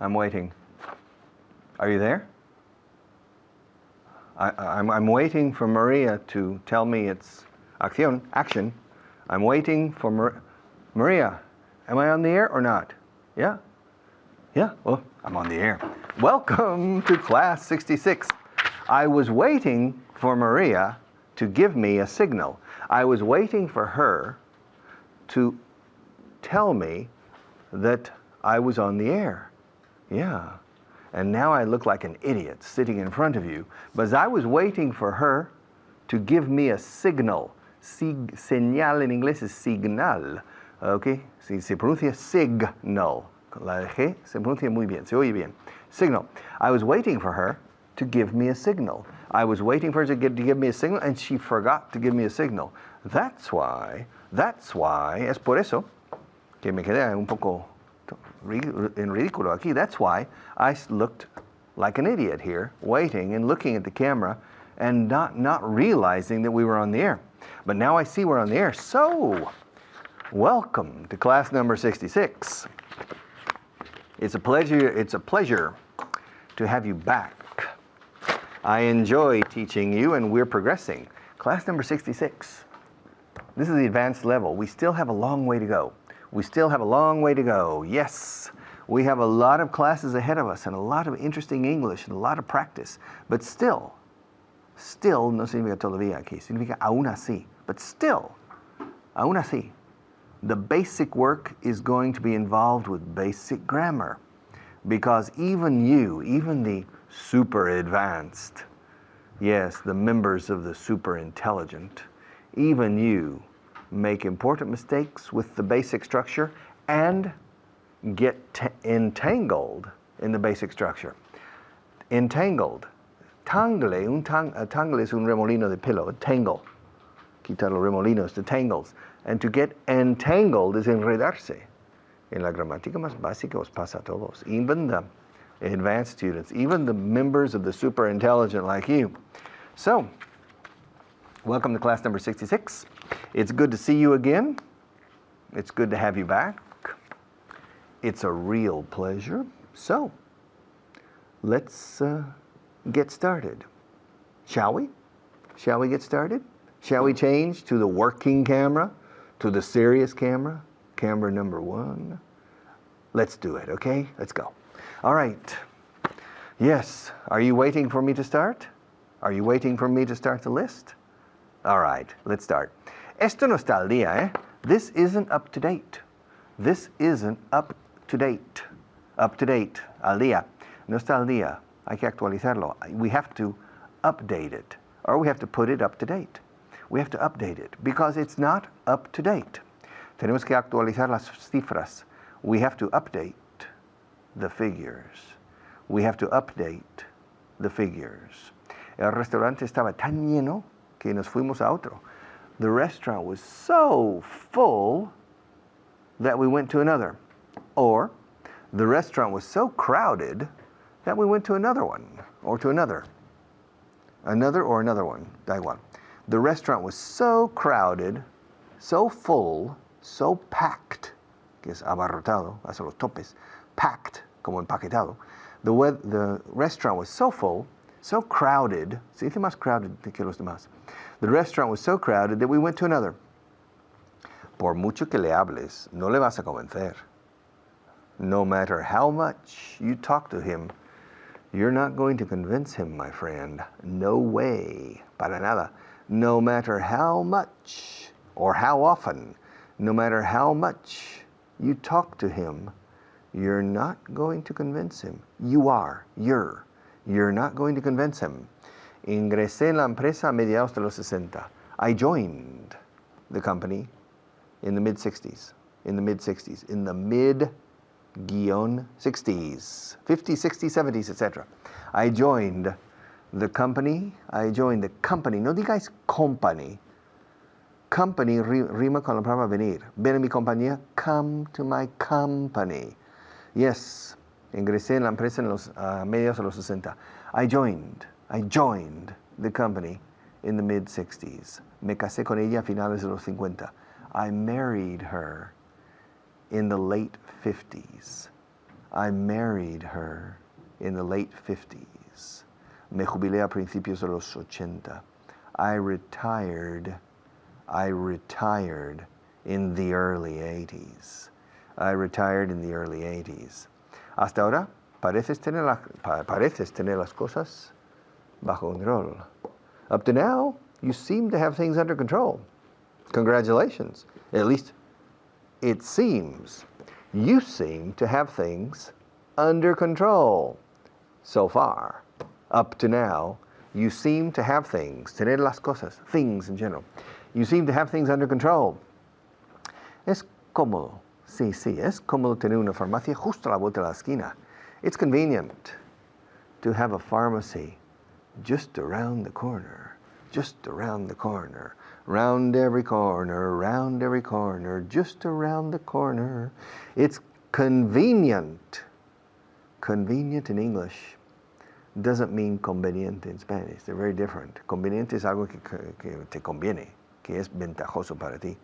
I'm waiting. Are you there? I'm waiting for Maria to tell me it's action. I'm waiting for Maria. Am I on the air or not? Yeah? Yeah? Well, I'm on the air. Welcome to class 66. I was waiting for Maria to give me a signal. I was waiting for her to tell me that I was on the air. Yeah. And now I look like an idiot sitting in front of you, but I was waiting for her to give me a signal. Señal en inglés es signal. Okay? Si se pronuncia signal. La G se pronuncia muy bien, se oye bien. Signal. I was waiting for her to give me a signal. I was waiting for her to give me a signal, and she forgot to give me a signal. That's why, es por eso que me quedé un poco en ridículo aquí. That's why I looked like an idiot here, waiting and looking at the camera and not realizing that we were on the air. But now I see we're on the air. So, welcome to class number 66. It's a pleasure to have you back. I enjoy teaching you, and we're progressing. Class number 66. This is the advanced level. We still have a long way to go. Yes, we have a lot of classes ahead of us and a lot of interesting English and a lot of practice. But still no significa todavía aquí, significa aún así. But still, aún así, the basic work is going to be involved with basic grammar. Because even the super advanced, yes, the members of the super intelligent, even you make important mistakes with the basic structure and get entangled in the basic structure. Entangled. Tangle es un remolino de pelo. Tangle. Quitar los remolinos, the tangles. And to get entangled is enredarse. En la gramática más básica os pasa a todos. Even the advanced students, even the members of the super intelligent like you. So, welcome to class number 66. It's good to see you again. It's good to have you back. It's a real pleasure. So, let's get started. Shall we? Shall we get started? Shall we change to the working camera, to the serious camera, camera number 1? Let's do it, okay? Let's go. All right. Yes. Are you waiting for me to start? Are you waiting for me to start the list? All right. Let's start. Esto no está al día, eh? This isn't up to date. This isn't up to date. Up to date. Al día. No está al día. Hay que actualizarlo. We have to update it. Or we have to put it up to date. We have to update it because it's not up to date. Tenemos que actualizar las cifras. We have to update the figures. We have to update the figures. El restaurante estaba tan lleno que nos fuimos a otro. The restaurant was so full that we went to another. Or, the restaurant was so crowded that we went to another one, or to another. Another or another one, da igual. The restaurant was so crowded, so full, so packed, que es abarrotado, hacia los topes, packed, como empaquetado. The restaurant was so full, so crowded, se dice más crowded que los demás. The restaurant was so crowded that we went to another. Por mucho que le hables, no le vas a convencer. No matter how much you talk to him, you're not going to convince him, my friend. No way. Para nada. No matter how much or how often, no matter how much you talk to him, you're not going to convince him. You're not going to convince him. Ingresé en la empresa a mediados de los 60. I joined the company in the mid-60s. In the mid-60s. In the mid-60s. 50s, 60s, 70s, etc. I joined the company. No digáis company. Company rima con la palabra venir. Ven a mi compañía. Come to my company. Yes. Ingresé en la empresa en los mediados de los 60. I joined the company in the mid-60s. Me casé con ella a finales de los 50. I married her in the late 50s. I married her in the late 50s. Me jubilé a principios de los 80. I retired in the early 80s. I retired in the early 80s. Hasta ahora, pareces tener las cosas bajo control. Up to now, you seem to have things under control. Congratulations. At least it seems. You seem to have things under control. So far, up to now, you seem to have things, tener las cosas, things in general. You seem to have things under control. Es cómodo. Sí, es cómodo tener una farmacia justo a la vuelta de la esquina. It's convenient to have a pharmacy just around the corner, just around the corner, round every corner, just around the corner. It's convenient. Convenient in English doesn't mean conveniente in Spanish. They're very different. Conveniente es algo que te conviene, que es ventajoso para ti.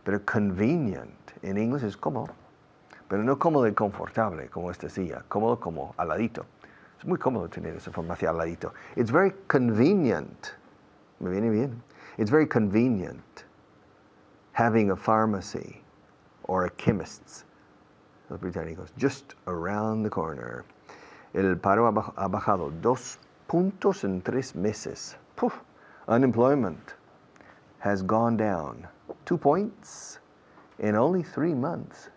Pero convenient in English es cómodo. Pero no cómodo y confortable, como esta silla. Cómodo como al ladito. Es muy cómodo tener esa farmacia al ladito. It's very convenient. Me viene bien. It's very convenient having a pharmacy or a chemist's, los británicos, just around the corner. El paro ha bajado 2 puntos en 3 meses. Puf. Unemployment has gone down 2 points in only 3 months.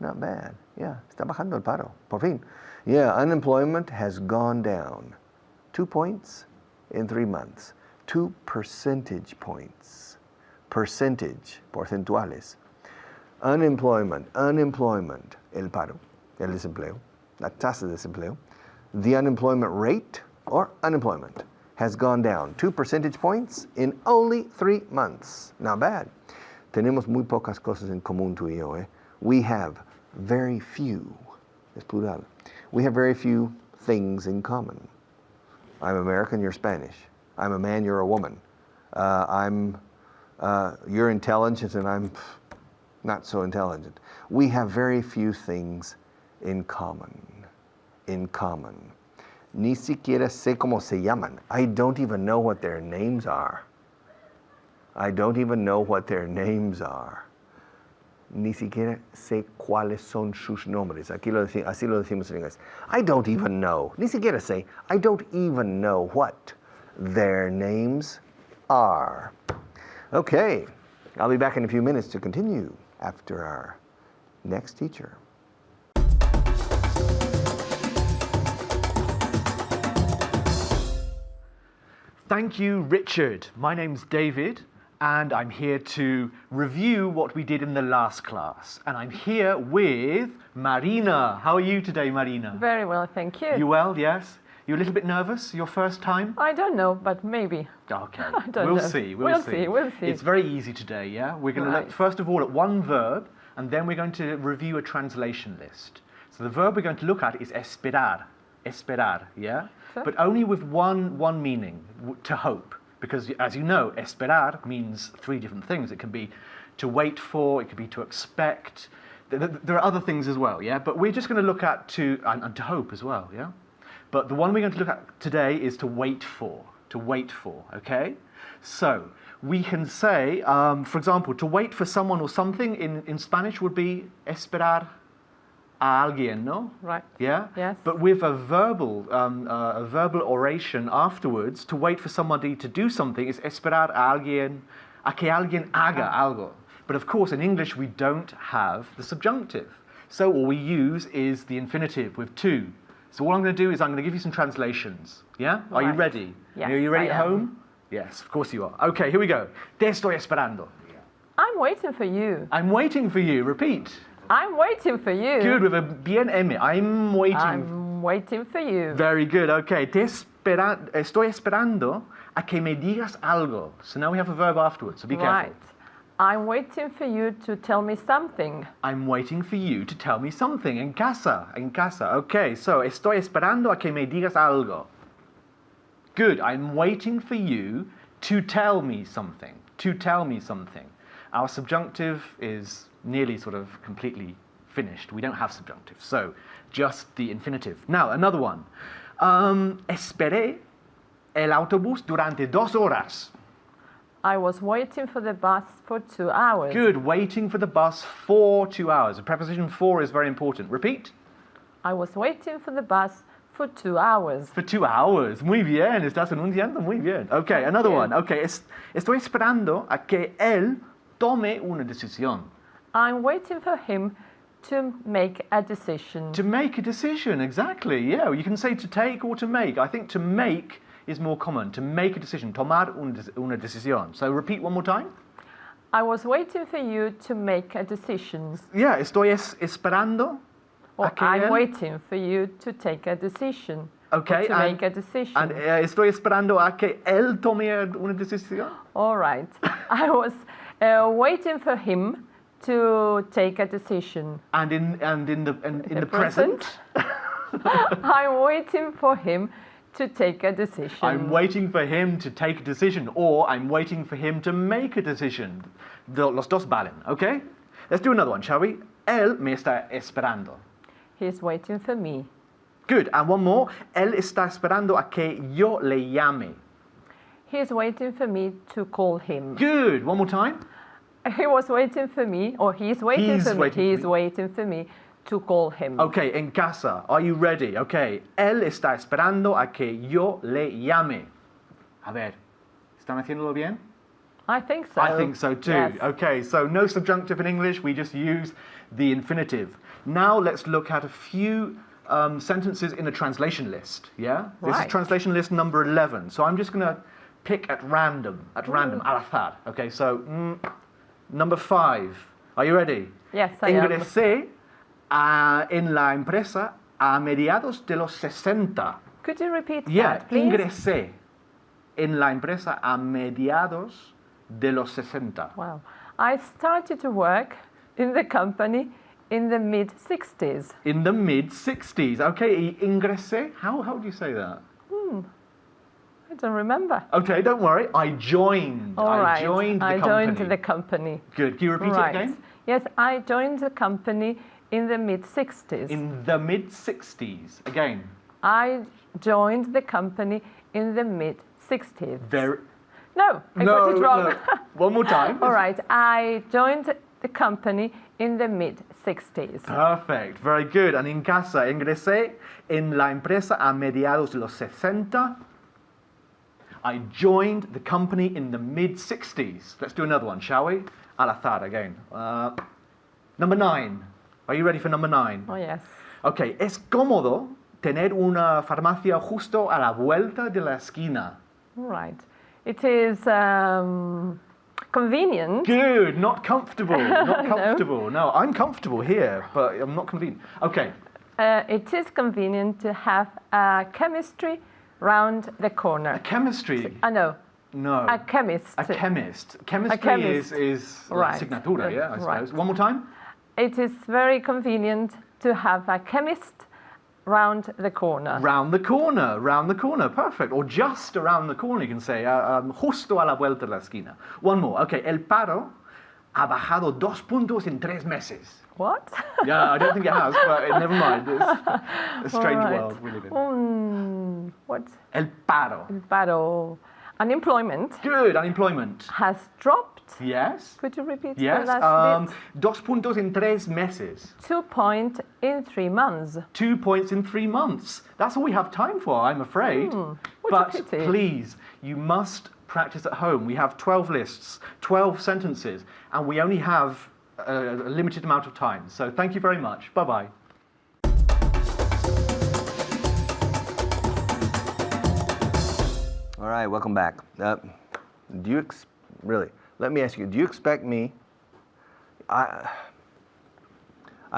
Not bad. Yeah, está bajando el paro, por fin. Yeah, unemployment has gone down 2 points in 3 months. 2 percentage points. Percentage, porcentuales. Unemployment, el paro, el desempleo, la tasa de desempleo. The unemployment rate, or unemployment, has gone down 2 percentage points in only 3 months. Not bad. Tenemos muy pocas cosas en común tú y yo, eh? We have very few, es plural. We have very few things in common. I'm American, you're Spanish. I'm a man, you're a woman. You're intelligent and I'm not so intelligent. We have very few things in common. Ni siquiera sé cómo se llaman. I don't even know what their names are. Ni siquiera sé cuáles son sus nombres. Así lo decimos en inglés. I don't even know. Ni siquiera sé. I don't even know what their names are. Okay, I'll be back in a few minutes to continue after our next teacher. Thank you, Richard. My name's David, and I'm here to review what we did in the last class. And I'm here with Marina. How are you today, Marina? Very well, thank you. You well, yes? You a little bit nervous? Your first time? I don't know, but maybe. Okay, We'll see. We'll see. It's very easy today, yeah? We're going to look, first of all, at one verb, and then we're going to review a translation list. So the verb we're going to look at is esperar. Esperar, yeah? Sure. But only with one meaning, to hope. Because, as you know, esperar means 3 different things. It can be to wait for, it could be to expect. There are other things as well, yeah? But we're just going to look at and to hope as well, yeah? But the one we're going to look at today is to wait for, okay? So, we can say, for example, to wait for someone or something in Spanish would be esperar a alguien, no? Right. Yeah? Yes. But with a verbal oration afterwards, to wait for somebody to do something is esperar a que alguien haga algo. But of course, in English, we don't have the subjunctive. So all we use is the infinitive with to. So all I'm going to do is I'm going to give you some translations. Yeah? Are you ready? Yes, Are you ready I at am. home? Yes, of course you are. Okay, here we go. Te estoy esperando. I'm waiting for you. I'm waiting for you. Repeat. I'm waiting for you. Good, with a bien M. I'm waiting. I'm waiting for you. Very good. Okay. Estoy esperando a que me digas algo. So now we have a verb afterwards, so be careful. Right. I'm waiting for you to tell me something. I'm waiting for you to tell me something. En casa. Okay, so estoy esperando a que me digas algo. Good. I'm waiting for you to tell me something. Our subjunctive is nearly sort of completely finished. We don't have subjunctive. So just the infinitive. Now, another one. Esperé el autobús durante 2 horas. I was waiting for the bus for 2 hours. Good. Waiting for the bus for 2 hours. The preposition for is very important. Repeat. I was waiting for the bus for 2 hours. For 2 hours. Muy bien. Estás enunciando muy bien. Okay, another one. Okay. Estoy esperando a que él tome una decisión. I'm waiting for him to make a decision. To make a decision, exactly. Yeah, you can say to take or to make. I think to make is more common. To make a decision. Tomar una decisión. So repeat one more time. I was waiting for you to make a decision. Yeah, estoy esperando. Or I'm waiting for you to take a decision. Okay, or to make a decision. And estoy esperando a que él tome una decisión. All right. I was waiting for him to take a decision. And in the present. I'm waiting for him to take a decision. I'm waiting for him to take a decision, or I'm waiting for him to make a decision. Los dos valen, okay? Let's do another one, shall we? Él me está esperando. He's waiting for me. Good, and one more. Él está esperando a que yo le llame. He's waiting for me to call him. Good, one more time. He was waiting for me, or he's waiting for me. He's waiting for me to call him. Okay, en casa, are you ready? Okay, él está esperando a que yo le llame. A ver, ¿están haciéndolo bien? I think so. I think so too. Yes. Okay, so no subjunctive in English, we just use the infinitive. Now let's look at a few sentences in a translation list, yeah? This is translation list number 11. So I'm just going to pick at random, al azar. Okay, so number 5. Are you ready? Yes, I am. Ingresé en la empresa a mediados de los 60. Could you repeat Yeah, that, please? ingresé en la empresa a mediados de los 60. Wow. I started to work in the company in the mid-60s. In the mid-60s. Okay, ingresé, how do you say that? I don't remember. Okay, don't worry. I joined. All right. I joined the company. I joined the company. Good. Can you repeat it again? Yes, I joined the company in the mid-60s. In the mid-60s. Again. I joined the company in the mid-60s. No, I got it wrong. No. One more time. All right. I joined the company in the mid-60s. Perfect. Very good. And en casa, ingresé en la empresa a mediados de los 60. I joined the company in the mid-60s. Let's do another one, shall we? Al azar again. Number 9. Are you ready for number 9? Oh, yes. Okay. Es cómodo tener una farmacia justo a la vuelta de la esquina. All right. It is convenient. Good. Not comfortable. Not comfortable. No, I'm comfortable here, but I'm not convenient. Okay. It is convenient to have a chemistry round the corner. A chemistry? No. No. A chemist. A chemist. Chemistry chemist. is right. signatura, yeah, I suppose. Right. One more time? It is very convenient to have a chemist round the corner. Round the corner, round the corner, perfect. Or just around the corner, you can say, justo a la vuelta de la esquina. One more. Okay, el paro ha bajado 2 puntos en 3 meses. What? Yeah, I don't think it has, but never mind. It's a strange world we live in. What? El paro. El paro. Unemployment. Good, unemployment. Has dropped. Yes. Could you repeat yes. the last bit? 2 puntos en 3 meses. 2 points in 3 months. 2 points in 3 months. That's all we have time for, I'm afraid. What a pity. Please, you must practice at home. We have 12 lists, 12 sentences, and we only have a limited amount of time. So thank you very much. Bye-bye. All right, welcome back. Really, let me ask you, do you expect me? I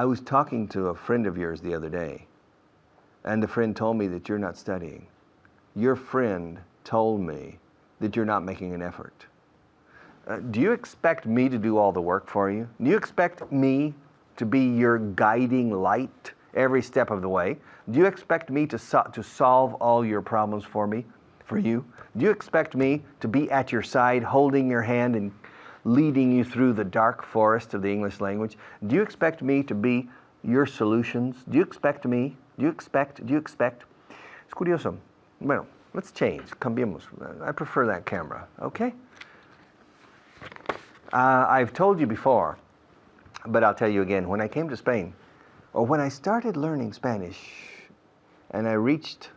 was talking to a friend of yours the other day, and the friend told me that you're not studying. Your friend told me that you're not making an effort. Do you expect me to do all the work for you? Do you expect me to be your guiding light every step of the way? Do you expect me to solve all your problems for you? Do you expect me to be at your side, holding your hand and leading you through the dark forest of the English language? Do you expect me to be your solutions? Do you expect me? Do you expect? Es curioso. Bueno, let's change. Cambiemos. I prefer that camera, okay? I've told you before, but I'll tell you again. When I came to Spain, or when I started learning Spanish, and I reached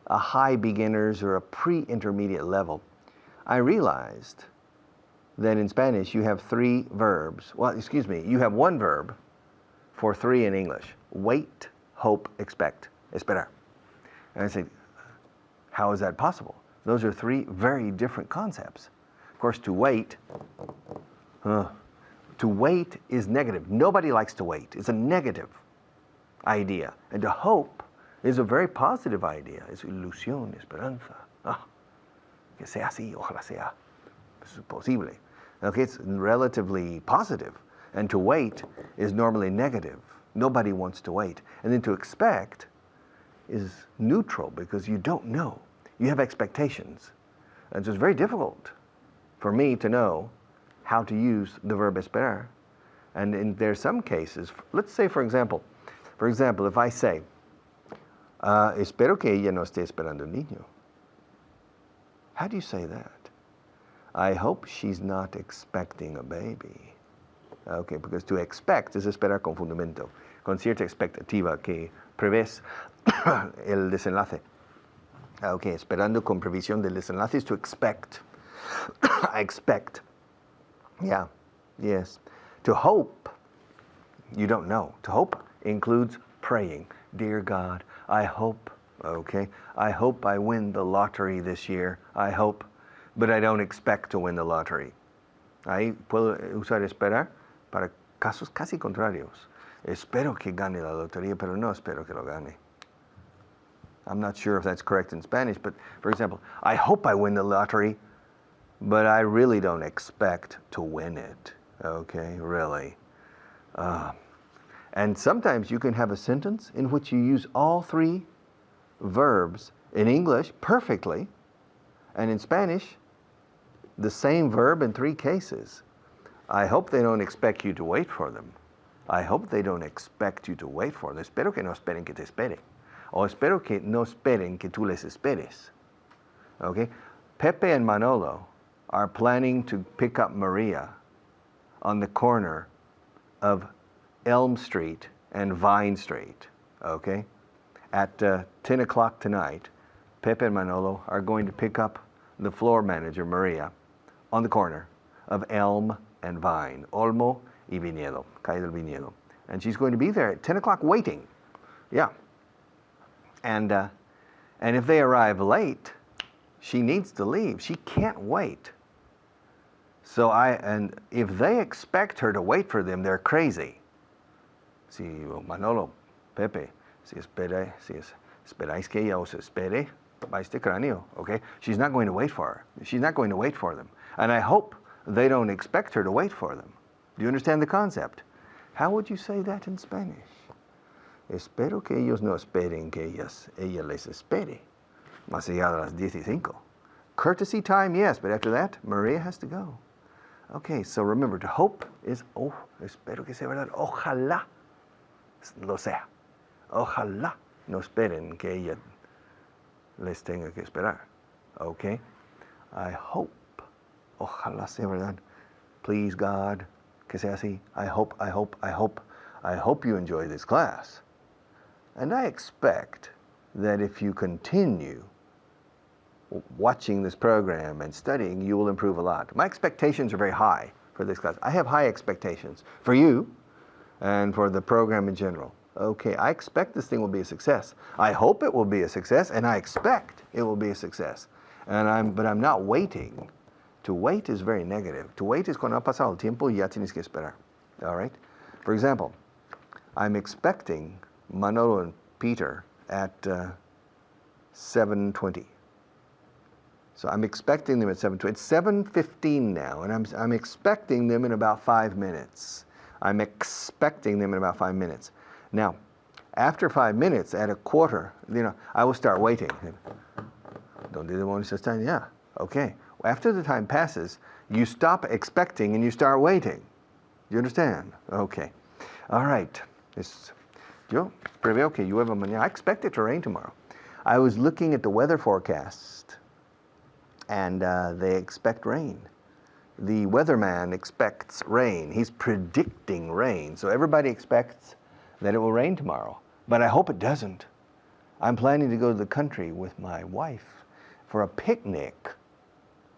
a high beginners or a pre-intermediate level, I realized that in Spanish you have 3 verbs. Well, excuse me, you have 1 verb for 3 in English. Wait, hope, expect. Esperar. And I said, how is that possible? Those are 3 very different concepts. Of course, to wait is negative. Nobody likes to wait. It's a negative idea. And to hope is a very positive idea. Es ilusión, esperanza. Que sea así, ojalá sea. Es posible. Okay, it's relatively positive. And to wait is normally negative. Nobody wants to wait. And then to expect is neutral because you don't know. You have expectations. And so it's very difficult for me to know how to use the verb esperar. And there are some cases, let's say for example, if I say, espero que ella no esté esperando un niño. How do you say that? I hope she's not expecting a baby. Okay, because to expect es esperar con fundamento, con cierta expectativa que prevés el desenlace. Okay, esperando con previsión del desenlace is to expect. I expect. Yeah, yes. To hope, you don't know. To hope includes praying. Dear God, I hope, okay, I hope I win the lottery this year. I hope, but I don't expect to win the lottery. Ahí puedo usar esperar para casos casi contrarios. Espero que gane la lotería, pero no espero que lo gane. I'm not sure if that's correct in Spanish, but for example, I hope I win the lottery, but I really don't expect to win it. Okay, really. And sometimes you can have a sentence in which you use all 3 verbs in English perfectly, and in Spanish, the same verb in 3 cases. I hope they don't expect you to wait for them. I hope they don't expect you to wait for them. Espero que no esperen que te espere. O espero que no esperen que tú les esperes. Okay? Pepe and Manolo are planning to pick up Maria on the corner of Elm Street and Vine Street, okay? At 10 o'clock tonight, Pepe and Manolo are going to pick up the floor manager, Maria, on the corner of Elm and Vine, Olmo y Viñedo, Calle del Viñedo. And she's going to be there at 10 o'clock waiting. Yeah. And if they arrive late, she needs to leave. She can't wait. So and if they expect her to wait for them, they're crazy. Si Manolo, Pepe, si esperáis que ella os espere, vais de cráneo, okay? She's not going to wait for her. She's not going to wait for them. And I hope they don't expect her to wait for them. Do you understand the concept? How would you say that in Spanish? Espero que ellos no esperen que ella les espere. Más allá de las 15. Courtesy time, yes, but after that, Maria has to go. Okay, so remember, to hope is, espero que sea verdad, ojalá lo sea. Ojalá no esperen que ella les tenga que esperar. Okay? I hope, ojalá sea verdad. Please, God, que sea así. I hope you enjoy this class. And I expect that if you continue watching this program and studying, you will improve a lot. My expectations are very high for this class. I have high expectations for you and for the program in general. Okay, I expect this thing will be a success. I hope it will be a success, and I expect it will be a success. But I'm not waiting. To wait is very negative. To wait is cuando ha pasado el tiempo y ya tienes que esperar. All right? For example, I'm expecting Manolo and Peter at 7:20. So I'm expecting them at 7:20. It's 7:15 now, and I'm expecting them in about 5 minutes. I'm expecting them in about 5 minutes. Now, after 5 minutes, at a quarter, I will start waiting. ¿Dónde demonios están? Yeah, okay. After the time passes, you stop expecting and you start waiting. You understand? Okay. All right. Yo preveo que llueva mañana. I expect it to rain tomorrow. I was looking at the weather forecast, and they expect rain. The weatherman expects rain. He's predicting rain. So everybody expects that it will rain tomorrow. But I hope it doesn't. I'm planning to go to the country with my wife for a picnic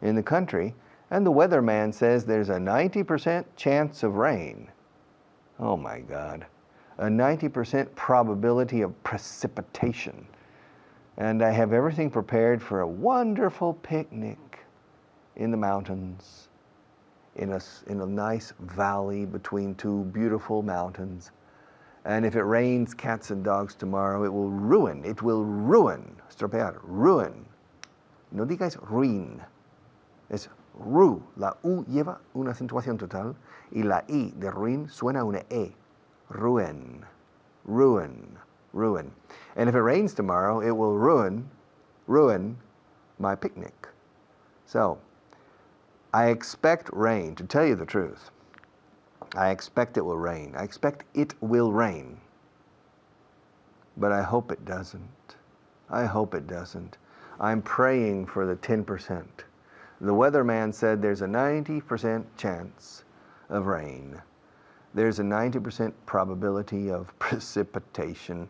in the country, and the weatherman says there's a 90% chance of rain. Oh my God. A 90% probability of precipitation. And I have everything prepared for a wonderful picnic in the mountains, in a nice valley between two beautiful mountains. And if it rains cats and dogs tomorrow, it will ruin, estropear, ruin. No digáis ruin, es ru. La U lleva una acentuación total y la I de ruin suena una E. Ruin, ruin, ruin. And if it rains tomorrow, it will ruin my picnic. So, I expect rain, to tell you the truth. I expect it will rain. I expect it will rain. But I hope it doesn't. I hope it doesn't. I'm praying for the 10%. The weatherman said there's a 90% chance of rain. There's a 90% probability of precipitation.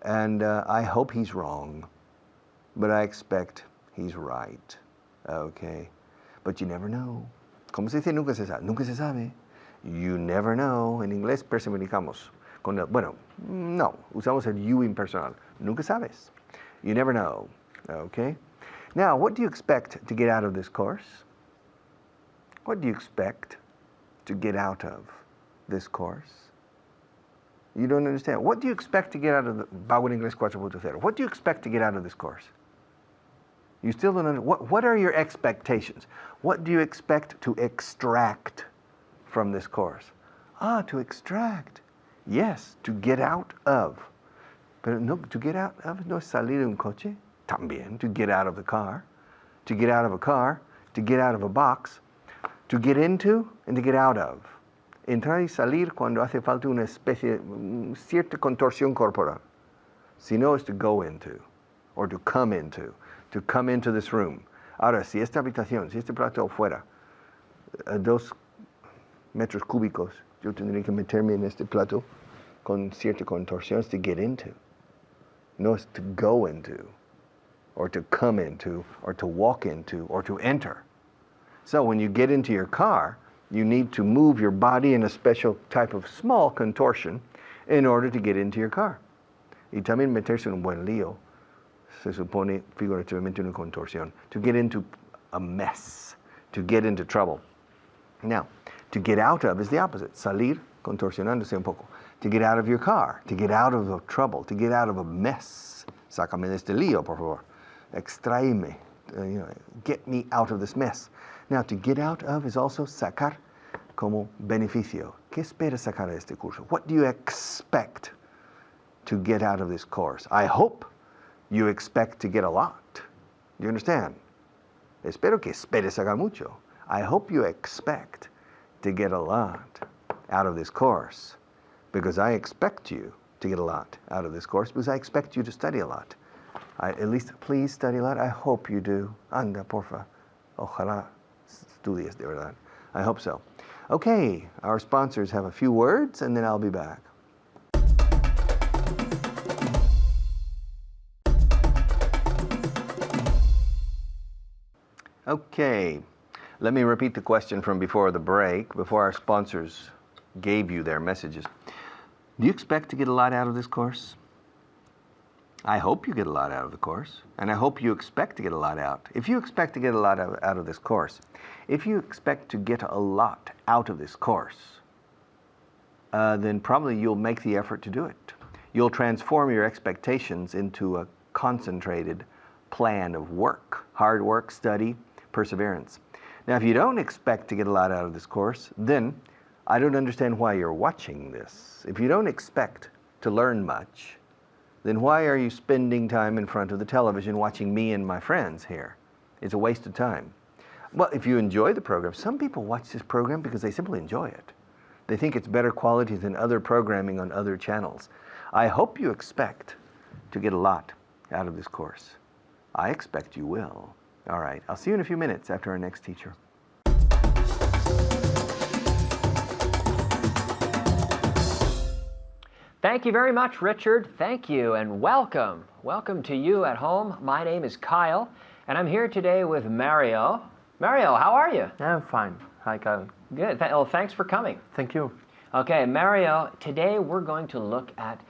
And I hope he's wrong. But I expect he's right. Okay. But you never know. ¿Cómo se dice? Nunca se sabe. Nunca se sabe. You never know. En inglés personificamos. Bueno, no. Usamos el you impersonal. Nunca sabes. You never know. Okay? Now, what do you expect to get out of this course? What do you expect to get out of this course? You don't understand. What do you expect to get out of the Vaughan Inglés 4.0? What do you expect to get out of this course? You still don't understand. What are your expectations? What do you expect to extract from this course? To extract. Yes, to get out of. Pero no, to get out of no es salir de un coche. También, to get out of the car. To get out of a car. To get out of a box. To get into and to get out of. Entrar y salir cuando hace falta una especie, cierta contorsión corporal. Si no, es to go into, or to come into this room. Ahora, si esta habitación, si este plato fuera 2 metros cúbicos, yo tendría que meterme en este plato con cierta contorsión to get into. No, es to go into, or to come into, or to walk into, or to enter. So when you get into your car, you need to move your body in a special type of small contortion in order to get into your car. Y también meterse en un buen lío, se supone figurativamente una contorsión, to get into a mess, to get into trouble. Now, to get out of is the opposite. Salir, contorsionándose un poco. To get out of your car, to get out of a trouble, to get out of a mess. Sácame de este lío, por favor. Extráeme. Get me out of this mess. Now, to get out of is also sacar como beneficio. ¿Qué esperas sacar de este curso? What do you expect to get out of this course? I hope you expect to get a lot. Do you understand? Espero que esperes sacar mucho. I hope you expect to get a lot out of this course, because I expect you to get a lot out of this course, because I expect you to study a lot. At least please study a lot. I hope you do. Anda, porfa. Ojalá estudies de verdad. I hope so. Okay, our sponsors have a few words, and then I'll be back. Okay, let me repeat the question from before the break, before our sponsors gave you their messages. Do you expect to get a lot out of this course? I hope you get a lot out of the course, and I hope you expect to get a lot out. If you expect to get a lot out of this course, if you expect to get a lot out of this course, then probably you'll make the effort to do it. You'll transform your expectations into a concentrated plan of work, hard work, study, perseverance. Now, if you don't expect to get a lot out of this course, then I don't understand why you're watching this. If you don't expect to learn much, then why are you spending time in front of the television watching me and my friends here? It's a waste of time. Well, if you enjoy the program, some people watch this program because they simply enjoy it. They think it's better quality than other programming on other channels. I hope you expect to get a lot out of this course. I expect you will. All right, I'll see you in a few minutes after our next teacher. Thank you very much, Richard. Thank you and welcome. Welcome to you at home. My name is Kyle, and I'm here today with Mario. Mario, how are you? I'm fine. Hi, Kyle. Good. Well, thanks for coming. Thank you. Okay, Mario, today we're going to look at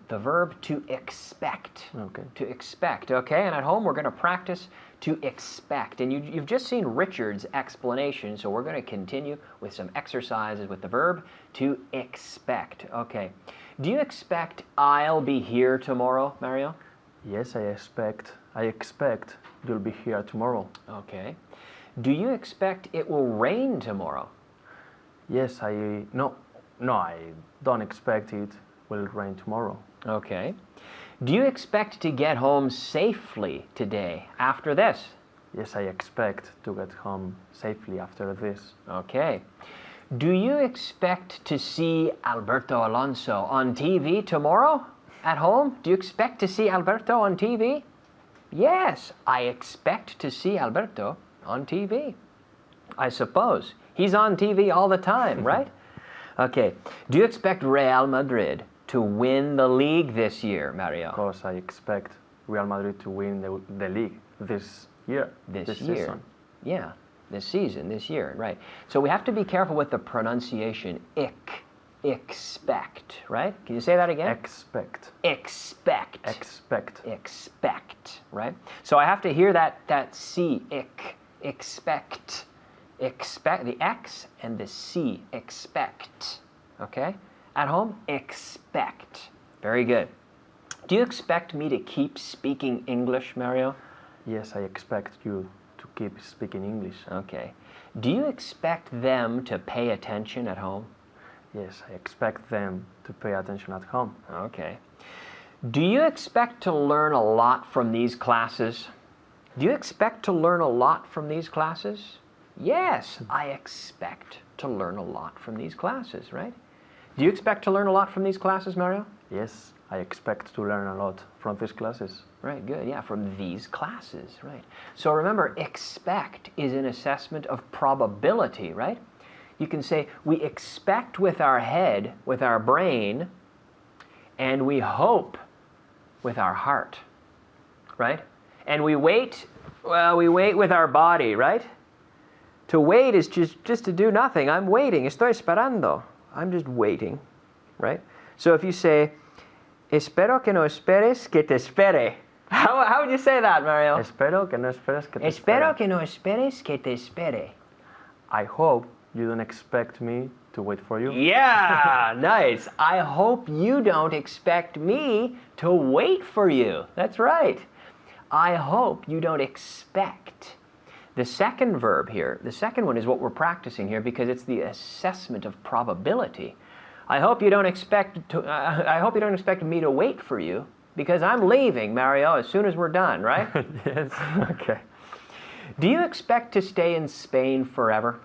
the verb to expect. Okay. To expect, okay? And at home we're going to practice to expect. And you've just seen Richard's explanation, so we're going to continue with some exercises with the verb to expect. Okay. Do you expect I'll be here tomorrow, Mario? Yes, I expect you'll be here tomorrow. Okay. Do you expect it will rain tomorrow? Yes, no, I don't expect it will rain tomorrow. Okay. Do you expect to get home safely today after this? Yes, I expect to get home safely after this. Okay. Do you expect to see Alberto Alonso on TV tomorrow at home? Do you expect to see Alberto on TV? Yes, I expect to see Alberto on TV. I suppose. He's on TV all the time, right? Okay. Do you expect Real Madrid to win the league this year, Mario? Of course, I expect Real Madrid to win the league this year. This year. Season. Yeah. This year, right. So we have to be careful with the pronunciation, expect, right? Can you say that again? Expect, right? So I have to hear that C, expect, the X and the C, expect, okay? At home, expect. Very good. Do you expect me to keep speaking English, Mario? Yes, I expect you to keep speaking English. Okay. Do you expect them to pay attention at home? Yes, I expect them to pay attention at home. Okay. Do you expect to learn a lot from these classes? Do you expect to learn a lot from these classes? Yes, I expect to learn a lot from these classes, right? Do you expect to learn a lot from these classes, Mario? Yes, I expect to learn a lot from these classes. Right, good, yeah, from these classes, right. So remember, expect is an assessment of probability, right? You can say, we expect with our head, with our brain, and we hope with our heart, right? And we wait with our body, right? To wait is just to do nothing. I'm waiting, estoy esperando. I'm just waiting, right? So if you say, espero que no esperes que te espere. How would you say that, Mario? Espero que no esperes que te espere. Espero que no esperes que te espere. I hope you don't expect me to wait for you. Yeah, nice. I hope you don't expect me to wait for you. That's right. I hope you don't expect. The second verb here, the second one is what we're practicing here because it's the assessment of probability. I hope you don't expect me to wait for you because I'm leaving, Mario, as soon as we're done, right? Yes. Okay. Do you expect to stay in Spain forever?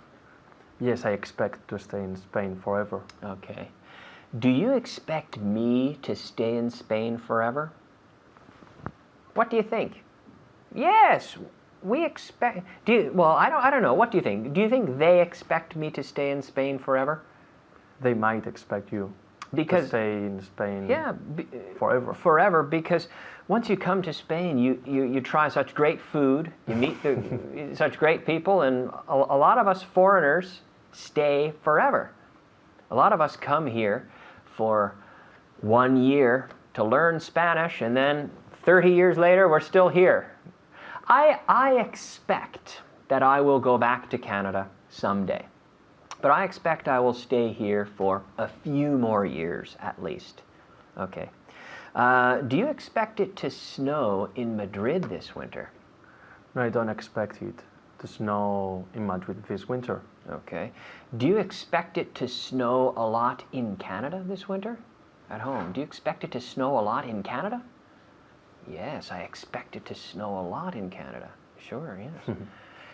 Yes, I expect to stay in Spain forever. Okay. Do you expect me to stay in Spain forever? What do you think? Yes, we expect. I don't know. What do you think? Do you think they expect me to stay in Spain forever? They might expect you to stay in Spain forever. Forever, because once you come to Spain, you try such great food, you meet such great people, and a lot of us foreigners stay forever. A lot of us come here for 1 year to learn Spanish, and then 30 years later, we're still here. I expect that I will go back to Canada someday. But I expect I will stay here for a few more years at least. Okay. Do you expect it to snow in Madrid this winter? No, I don't expect it to snow in Madrid this winter. Okay. Do you expect it to snow a lot in Canada this winter? At home. Do you expect it to snow a lot in Canada? Yes, I expect it to snow a lot in Canada. Sure, yes.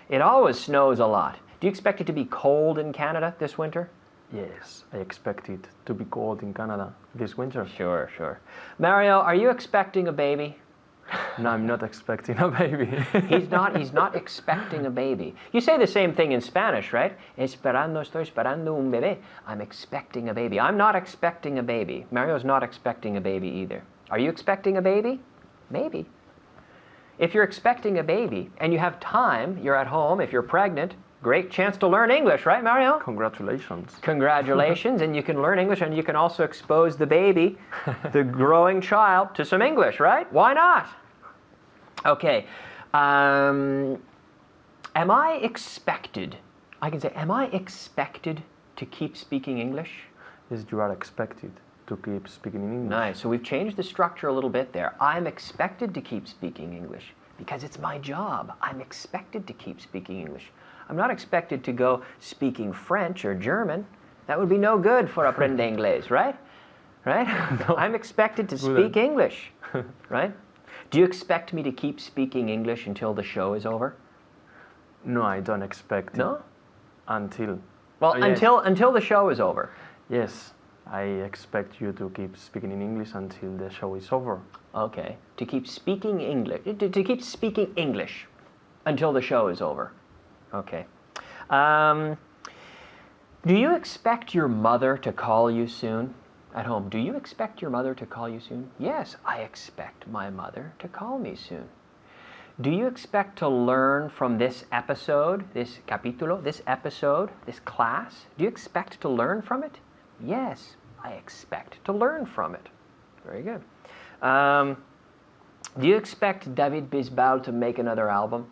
It always snows a lot. Do you expect it to be cold in Canada this winter? Yes, I expect it to be cold in Canada this winter. Sure, sure. Mario, are you expecting a baby? No, I'm not expecting a baby. He's not expecting a baby. You say the same thing in Spanish, right? Estoy esperando un bebé. I'm expecting a baby. I'm not expecting a baby. Mario's not expecting a baby either. Are you expecting a baby? Maybe. If you're expecting a baby and you have time, you're at home, if you're pregnant, great chance to learn English, right, Mario? Congratulations. Congratulations, and you can learn English and you can also expose the baby, the growing child, to some English, right? Why not? Okay. Am I expected? I can say, am I expected to keep speaking English? Yes, you are expected to keep speaking in English. Nice. So we've changed the structure a little bit there. I'm expected to keep speaking English because it's my job. I'm expected to keep speaking English. I'm not expected to go speaking French or German. That would be no good for aprender inglés, right? Right? No. I'm expected to speak English, right? Do you expect me to keep speaking English until the show is over? No, I don't expect it. No? Until. Well, Yes. until the show is over. Yes, I expect you to keep speaking in English until the show is over. Okay. To keep speaking English. To keep speaking English until the show is over. Okay. Do you expect your mother to call you soon? At home, do you expect your mother to call you soon? Yes, I expect my mother to call me soon. Do you expect to learn from this episode, this capítulo, this episode, this class? Do you expect to learn from it? Yes, I expect to learn from it. Very good. Do you expect David Bisbal to make another album?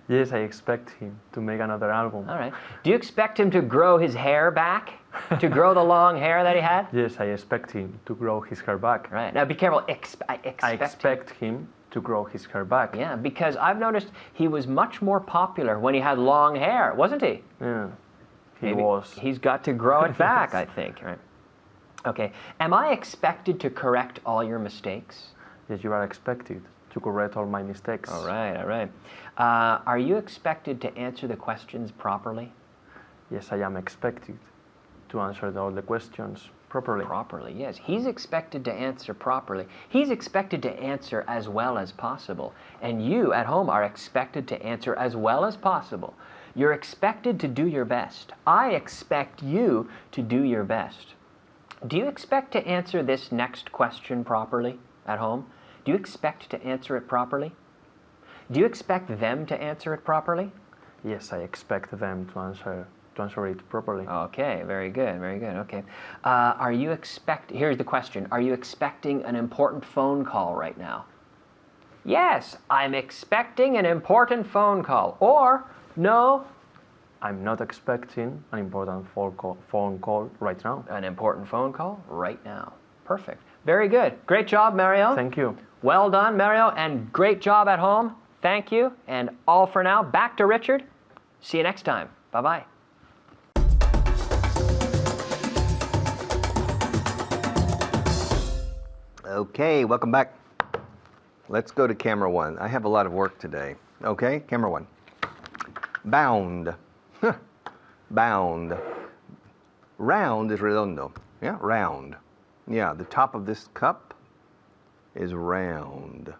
Yes, I expect him to make another album. All right. Do you expect him to grow his hair back? To grow the long hair that he had? Yes, I expect him to grow his hair back. Right. Now be careful. I expect him to grow his hair back. Yeah, because I've noticed he was much more popular when he had long hair, wasn't he? Yeah, he Maybe was. He's got to grow it back, Yes. I think. Right. Okay. Am I expected to correct all your mistakes? Yes, you are expected to correct all my mistakes. All right, all right. Are you expected to answer the questions properly? Yes, I am expected to answer all the questions properly. Properly, yes. He's expected to answer properly. He's expected to answer as well as possible. And you at home are expected to answer as well as possible. You're expected to do your best. I expect you to do your best. Do you expect to answer this next question properly at home? Do you expect to answer it properly? Do you expect them to answer it properly? Yes, I expect them to answer it properly. Okay, very good, very good. Okay. Here's the question. Are you expecting an important phone call right now? Yes, I'm expecting an important phone call. Or, no, I'm not expecting an important phone call right now. an important phone call right now. Perfect. Very good. Great job, Mario. Thank you. Well done, Mario, and great job at home. Thank you. And all for now. Back to Richard. See you next time. Bye-bye. Okay, welcome back. Let's go to camera one. I have a lot of work today. Okay, camera one. Bound. Bound. Round is redondo. Yeah, round. Yeah, the top of this cup is round.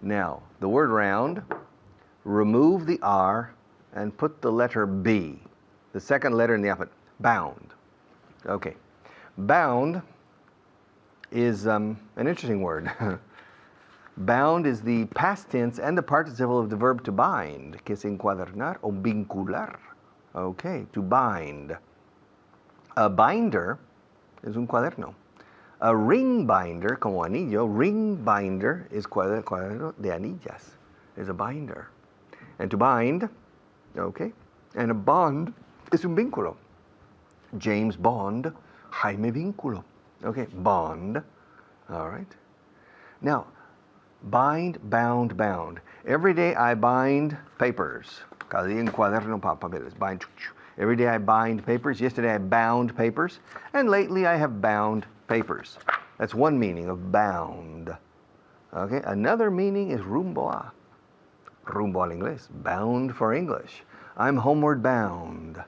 Now, the word round, remove the R and put the letter B, the second letter in the alphabet. Bound. Okay. Bound is an interesting word. Bound is the past tense and the participle of the verb to bind, que es encuadernar o vincular. Okay, to bind. A binder es un cuaderno. A ring binder, como anillo, ring binder is cuaderno de anillas, is a binder. And to bind, okay, and a bond is un vínculo. James Bond, Jaime Vínculo. Okay, bond, all right. Now, bind, bound, bound. Every day I bind papers. Cada día encuaderno papeles. Bind. Every day I bind papers. Yesterday I bound papers. And lately I have bound papers. That's one meaning of bound. Okay, another meaning is rumbo a. Rumbo al inglés. Bound for English. I'm homeward bound.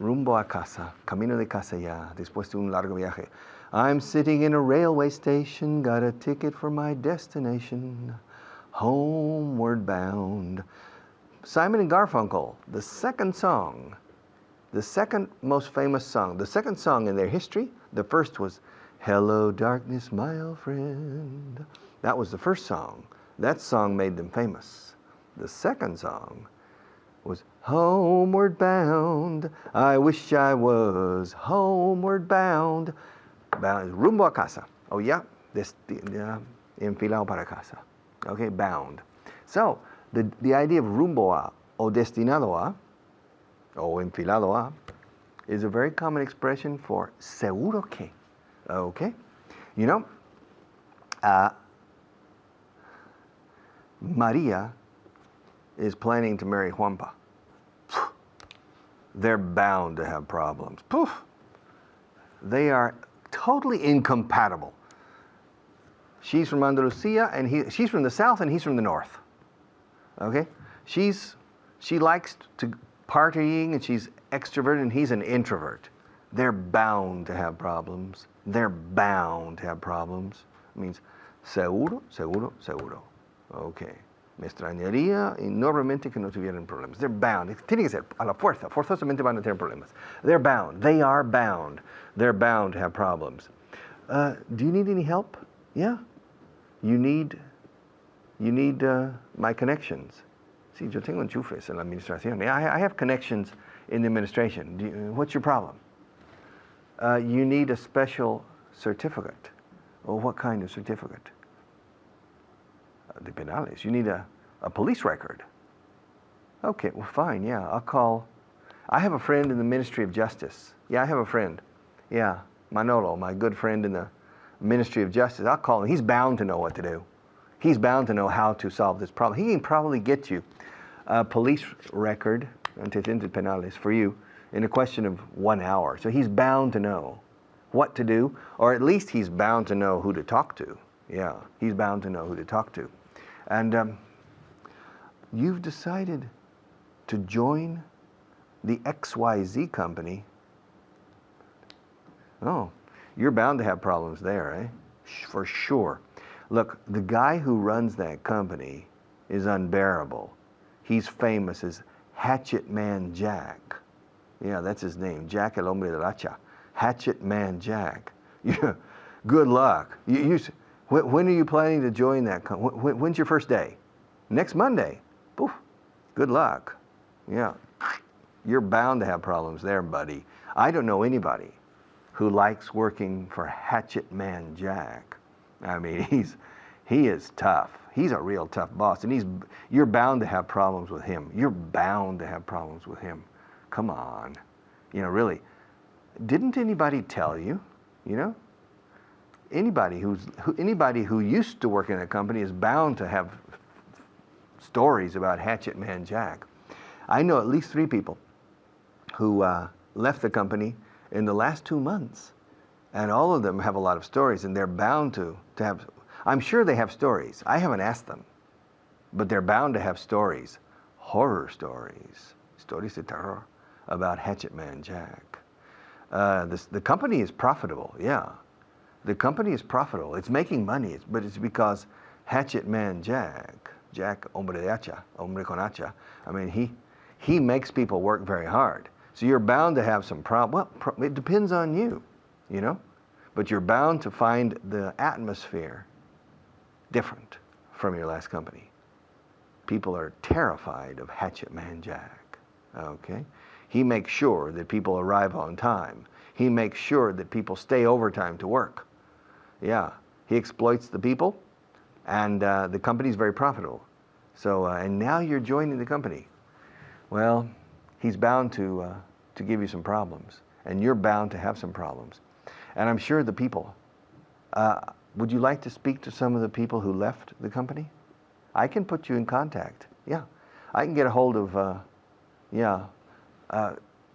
rumbo a casa, camino de casa ya, después de un largo viaje. I'm sitting in a railway station, got a ticket for my destination, homeward bound. Simon and Garfunkel, the second song, the second most famous song, the second song in their history. The first was Hello Darkness, My Old Friend. That was the first song. That song made them famous. The second song was Homeward Bound. I wish I was homeward bound. Rumbo a casa. Oh yeah, enfilado para casa. Okay, bound. So the idea of rumbo a o destinado a o enfilado a is a very common expression for seguro que. Okay, you know, Maria is planning to marry Juanpa. They're bound to have problems. Poof. They are totally incompatible. She's from Andalusia and she's from the south and he's from the north. Okay? She likes to partying and she's extroverted and he's an introvert. They're bound to have problems. They're bound to have problems. It means seguro, seguro, seguro. Okay. Me extrañaría enormemente que no tuvieran problemas. They're bound. Tiene que ser a la fuerza. Forzosamente van a tener problemas. They're bound. They are bound. They're bound to have problems. Do you need any help? Yeah. You need my connections. Sí, yo tengo enchufes en la administración. I have connections in the administration. What's your problem? You need a special certificate. Well, what kind of certificate? De penales. You need a police record. Okay, well, fine, yeah, I'll call. I have a friend in the Ministry of Justice. Yeah, I have a friend. Yeah, Manolo, my good friend in the Ministry of Justice. I'll call him. He's bound to know what to do. He's bound to know how to solve this problem. He can probably get you a police record, antecedentes penales, for you in a question of 1 hour. So he's bound to know what to do, or at least he's bound to know who to talk to. Yeah, he's bound to know who to talk to. And you've decided to join the XYZ company. Oh, you're bound to have problems there, eh? For sure. Look, the guy who runs that company is unbearable. He's famous as Hatchet Man Jack. Yeah, that's his name, Jack el hombre del hacha. Hatchet Man Jack. Yeah, good luck. When are you planning to join that company? When's your first day? Next Monday. Poof. Good luck. Yeah. You're bound to have problems there, buddy. I don't know anybody who likes working for Hatchet Man Jack. I mean, he is tough. He's a real tough boss, and you're bound to have problems with him. You're bound to have problems with him. Come on. You know, really. Didn't anybody tell you, you know? Anybody who used to work in a company is bound to have stories about Hatchet Man Jack. I know at least 3 people who left the company in the last 2 months, and all of them have a lot of stories, and they're bound to have. I'm sure they have stories. I haven't asked them, but they're bound to have stories, horror stories, stories de terror about Hatchet Man Jack. The company is profitable, yeah. The company is profitable. It's making money, but it's because Hatchet Man Jack, hombre de hacha, hombre con hacha, I mean, he makes people work very hard. So you're bound to have some problems. Well, it depends on you, you know? But you're bound to find the atmosphere different from your last company. People are terrified of Hatchet Man Jack, okay? He makes sure that people arrive on time. He makes sure that people stay overtime to work. Yeah, he exploits the people, and the company's very profitable. So, and now you're joining the company. Well, he's bound to give you some problems, and you're bound to have some problems. And I'm sure the people, would you like to speak to some of the people who left the company? I can put you in contact. Yeah, I can get a hold of,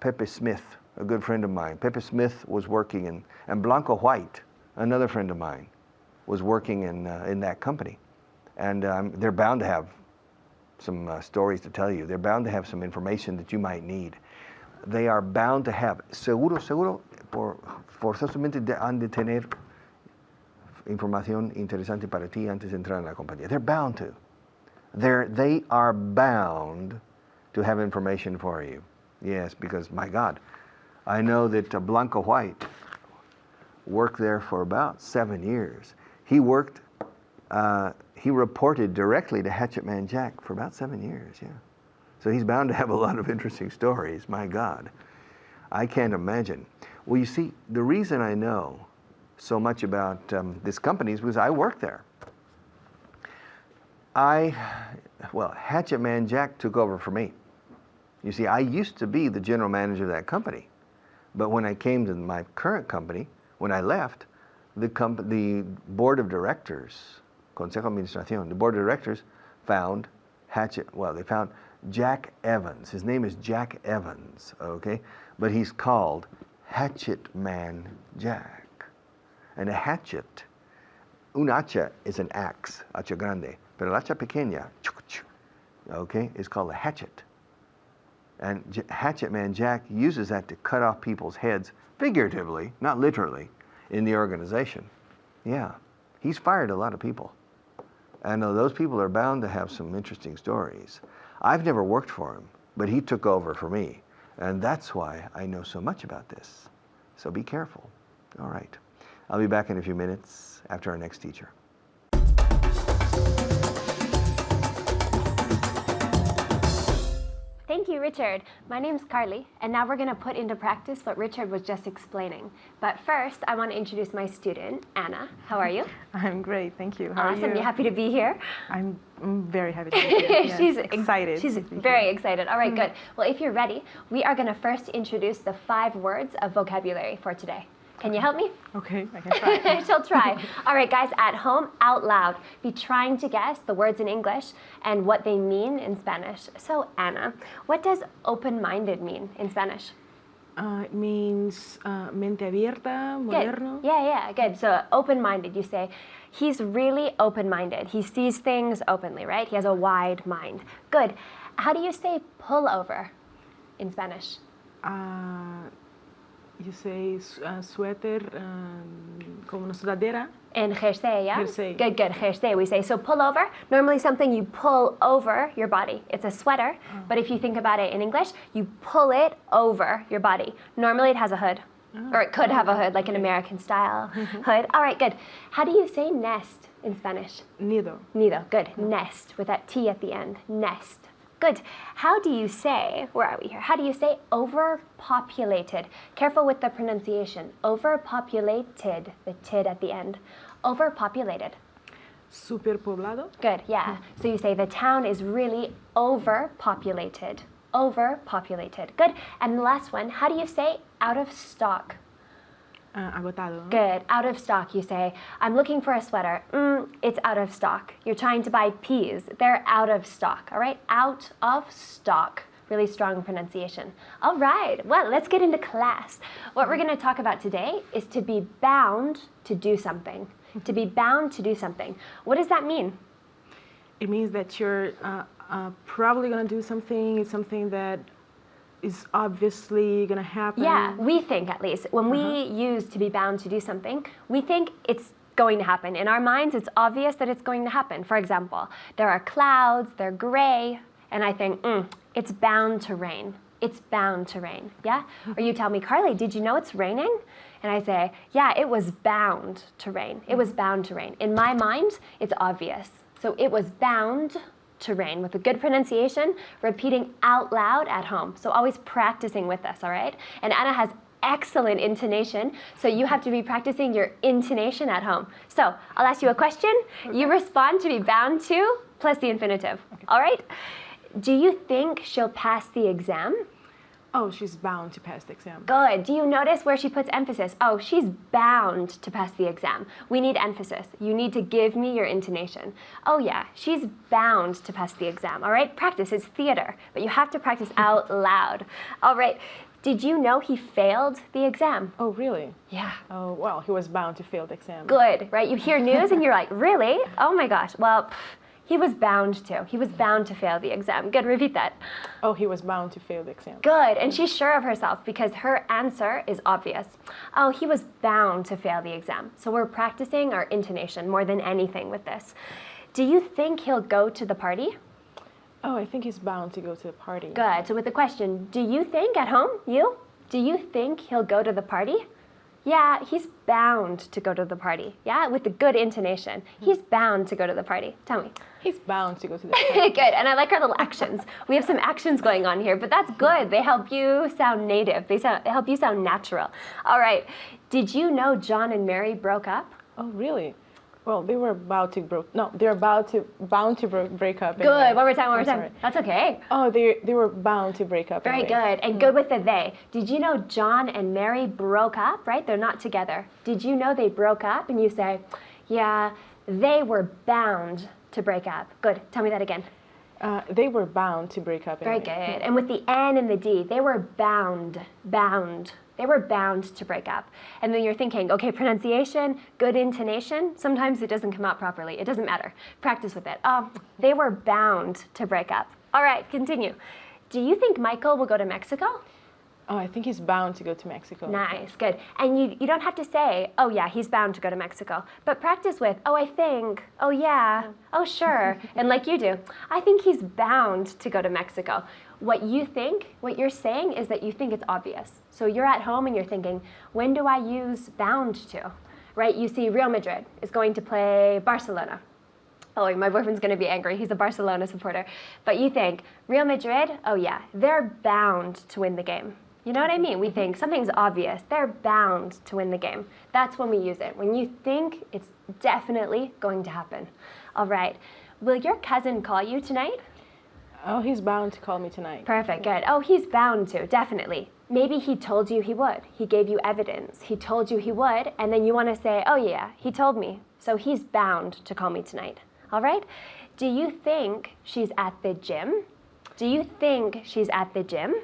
Pepe Smith, a good friend of mine. Pepe Smith was working and Blanco White, another friend of mine, was working in that company. And they're bound to have some stories to tell you. They're bound to have some information that you might need. they are bound to have, seguro, forzosamente han de tener información interesante para ti antes de entrar en la compañía. They're bound to. They are bound to have information for you. Yes, because my God, I know that Blanco White worked there for about 7 years. He reported directly to Hatchet Man Jack for about 7 years, yeah. So he's bound to have a lot of interesting stories, my God. I can't imagine. Well, you see, the reason I know so much about this company is because I worked there. Hatchet Man Jack took over for me. You see, I used to be the general manager of that company. But when I came to my current company, when I left, the board of directors, Consejo de Administración, the board of directors found they found Jack Evans. His name is Jack Evans, okay? But he's called Hatchet Man Jack. And a hatchet, un hacha is an axe, hacha grande, pero la hacha pequeña, okay, is called a hatchet. And Hatchet Man Jack uses that to cut off people's heads, figuratively, not literally, in the organization. Yeah, he's fired a lot of people. And those people are bound to have some interesting stories. I've never worked for him, but he took over for me. And that's why I know so much about this. So be careful. All right. I'll be back in a few minutes after our next teacher. Thank you, Richard. My name's Carly, and now we're going to put into practice what Richard was just explaining. But first, I want to introduce my student, Anna. How are you? I'm great, thank you. How are Awesome. you? You happy to be here? I'm very happy to be here. Yes, She's excited. She's to be very here. excited. All right, good. Well, if you're ready, we are going to first introduce the 5 words of vocabulary for today. Can you help me? Okay, I can try. She'll try. All right, guys, at home, out loud, be trying to guess the words in English and what they mean in Spanish. So, Anna, what does open-minded mean in Spanish? It means mente abierta, Good. moderno. Yeah, good. So, open-minded, you say, he's really open-minded. He sees things openly, right? He has a wide mind. Good. How do you say pullover in Spanish? You say suéter, como una sudadera. And jersey, yeah? Jersey. Good, jersey, we say. So pull over, normally something you pull over your body. It's a sweater, but if you think about it in English, you pull it over your body. Normally it has a hood, or it could have a hood, like an American style hood. All right, good. How do you say nest in Spanish? Nido. Nido, good. Nest, with that T at the end, nest. Good. How do you say, where are we here? How do you say overpopulated? Careful with the pronunciation. Overpopulated, the tid at the end. Overpopulated. Superpoblado. Good, yeah. So you say the town is really overpopulated. Overpopulated. Good. And the last one, how do you say out of stock? Agotado. Good. Out of stock, you say, I'm looking for a sweater. It's out of stock. You're trying to buy peas. They're out of stock, all right? Out of stock. Really strong pronunciation. All right, well, let's get into class. What we're going to talk about today is to be bound to do something. To be bound to do something. What does that mean? It means that you're probably going to do something. It's something that is obviously going to happen. Yeah, we think at least. When we use to be bound to do something, we think it's going to happen. In our minds, it's obvious that it's going to happen. For example, there are clouds, they're gray, and I think, it's bound to rain. It's bound to rain, yeah? Or you tell me, Carly, did you know it's raining? And I say, yeah, it was bound to rain. It was bound to rain. In my mind, it's obvious. So it was bound to rain with a good pronunciation, repeating out loud at home. So always practicing with us, all right? And Anna has excellent intonation, so you have to be practicing your intonation at home. So I'll ask you a question. You respond to be bound to plus the infinitive, all right? Do you think she'll pass the exam? Oh, she's bound to pass the exam. Good. Do you notice where she puts emphasis? Oh, she's bound to pass the exam. We need emphasis. You need to give me your intonation. Oh yeah, she's bound to pass the exam. All right, practice. It's theater, but you have to practice out loud. All right, did you know he failed the exam? Oh, really? Yeah. Oh, well, he was bound to fail the exam. Good, right? You hear news and you're like, really? Oh my gosh. Well, He was bound to. He was bound to fail the exam. Good, repeat that. Oh, he was bound to fail the exam. Good, and she's sure of herself because her answer is obvious. Oh, he was bound to fail the exam. So we're practicing our intonation more than anything with this. Do you think he'll go to the party? Oh, I think he's bound to go to the party. Good, so with the question, do you think at home, do you think he'll go to the party? Yeah, he's bound to go to the party. Yeah, with the good intonation. He's bound to go to the party. Tell me. He's bound to go to the party. Good, and I like our little actions. We have some actions going on here, but that's good. They help you sound native. They help you sound natural. All right, did you know John and Mary broke up? Oh, really? Well, they were about to bound to break up. Good, anyway. one more time. Sorry. That's okay. Oh, they were bound to break up. Very anyway. good, and good with the they. Did you know John and Mary broke up, right? They're not together. Did you know they broke up? And you say, yeah, they were bound to break up. Good, tell me that again. They were bound to break up. Very anyway. good, and with the N and the D, they were bound. They were bound to break up. And then you're thinking, okay, pronunciation, good intonation, sometimes it doesn't come out properly. It doesn't matter. Practice with it. Oh, they were bound to break up. All right, continue. Do you think Michael will go to Mexico? Oh, I think he's bound to go to Mexico. Nice, good. And you don't have to say, oh yeah, he's bound to go to Mexico. But practice with, oh I think, oh yeah, oh sure. And like you do, I think he's bound to go to Mexico. What you're saying is that you think it's obvious. So you're at home and you're thinking, when do I use bound to? Right, you see Real Madrid is going to play Barcelona. Oh, my boyfriend's going to be angry. He's a Barcelona supporter. But you think, Real Madrid, oh yeah, they're bound to win the game. You know what I mean? We think something's obvious. They're bound to win the game. That's when we use it. When you think it's definitely going to happen. All right. Will your cousin call you tonight? Oh, he's bound to call me tonight. Perfect, good. Oh, he's bound to, definitely. Maybe he told you he would. He gave you evidence. He told you he would, and then you want to say, oh yeah, he told me. So he's bound to call me tonight. All right? Do you think she's at the gym? Do you think she's at the gym?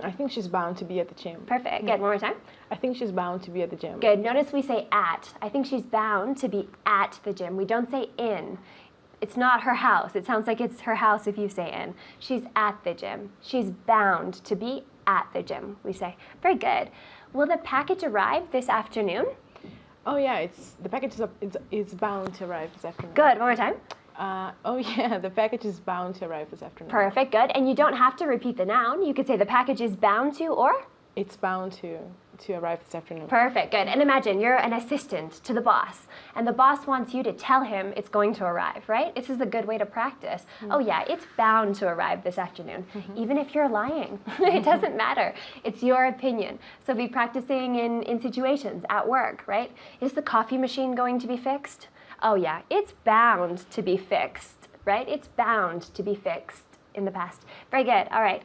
I think she's bound to be at the gym. Perfect, good. One more time. I think she's bound to be at the gym. Good. Notice we say at. I think she's bound to be at the gym. We don't say in. It's not her house. It sounds like it's her house if you say in. She's at the gym. She's bound to be at the gym, we say. Very good. Will the package arrive this afternoon? Oh yeah, the package is bound to arrive this afternoon. Good. One more time. Oh yeah, the package is bound to arrive this afternoon. Perfect. Good. And you don't have to repeat the noun. You could say the package is bound to or? It's bound to arrive this afternoon. Perfect, good. And imagine you're an assistant to the boss, and the boss wants you to tell him it's going to arrive, right? This is a good way to practice. Oh yeah, it's bound to arrive this afternoon, even if you're lying. It doesn't matter. It's your opinion. So be practicing in situations at work, right? Is the coffee machine going to be fixed? Oh yeah, it's bound to be fixed, right? It's bound to be fixed in the past. Very good. All right.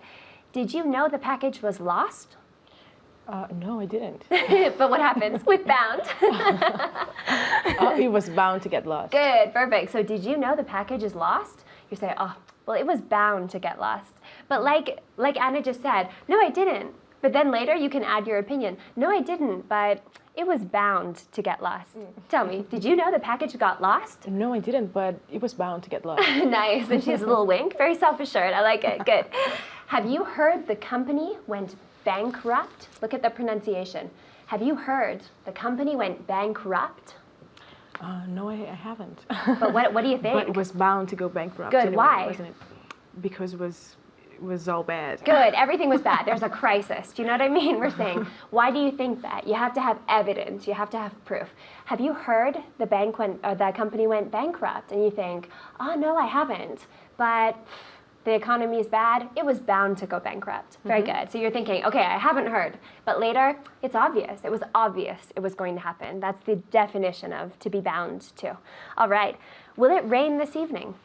Did you know the package was lost? No, I didn't. But what happens with bound? It was bound to get lost. Good, perfect. So did you know the package is lost? You say, oh, well, it was bound to get lost. But like Anna just said, no, I didn't. But then later you can add your opinion. No, I didn't, but it was bound to get lost. Tell me, did you know the package got lost? No, I didn't, but it was bound to get lost. Nice, and she has a little wink. Very self-assured, I like it, good. Have you heard the company went bankrupt? Look at the pronunciation. Have you heard the company went bankrupt? No, I haven't. But what do you think? But it was bound to go bankrupt. Good, anyway, why? Wasn't it? Because it was all bad. Good, everything was bad. There's a crisis. Do you know what I mean? We're saying, why do you think that? You have to have evidence. You have to have proof. Have you heard the company went bankrupt? And you think, oh no, I haven't. But the economy is bad. It was bound to go bankrupt. Very good. So you're thinking, okay, I haven't heard. But later, it's obvious. It was obvious it was going to happen. That's the definition of to be bound to. All right. Will it rain this evening?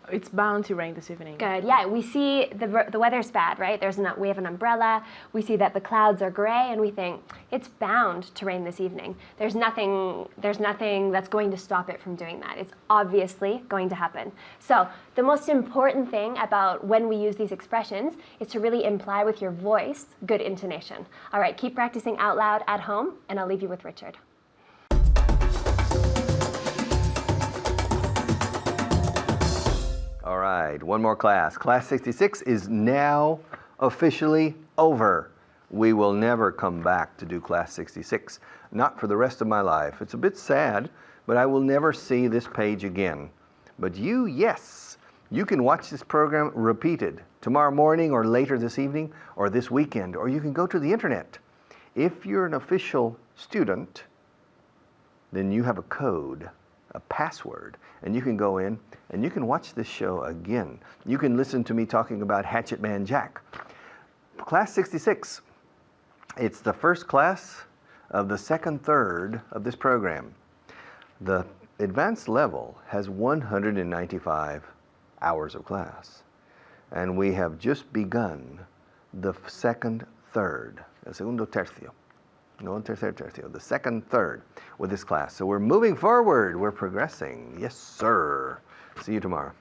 It's bound to rain this evening. Good. Yeah, we see the weather's bad, right? We have an umbrella. We see that the clouds are gray, and we think it's bound to rain this evening. There's nothing that's going to stop it from doing that. It's obviously going to happen. So the most important thing about when we use these expressions is to really imply with your voice good intonation. All right, keep practicing out loud at home, and I'll leave you with Richard. right, one more class. Class 66 is now officially over. We will never come back to do class 66, not for the rest of my life. It's a bit sad, but I will never see this page again. But you, yes, you can watch this program repeated tomorrow morning or later this evening or this weekend, or you can go to the internet. If you're an official student, then you have a code, a password, and you can go in and you can watch this show again. You can listen to me talking about Hatchet Man Jack. Class 66, it's the first class of the second third of this program. The advanced level has 195 hours of class, and we have just begun the second third, el segundo tercio. No, el tercer tercio, the second third with this class. So we're moving forward, we're progressing. Yes, sir. See you tomorrow.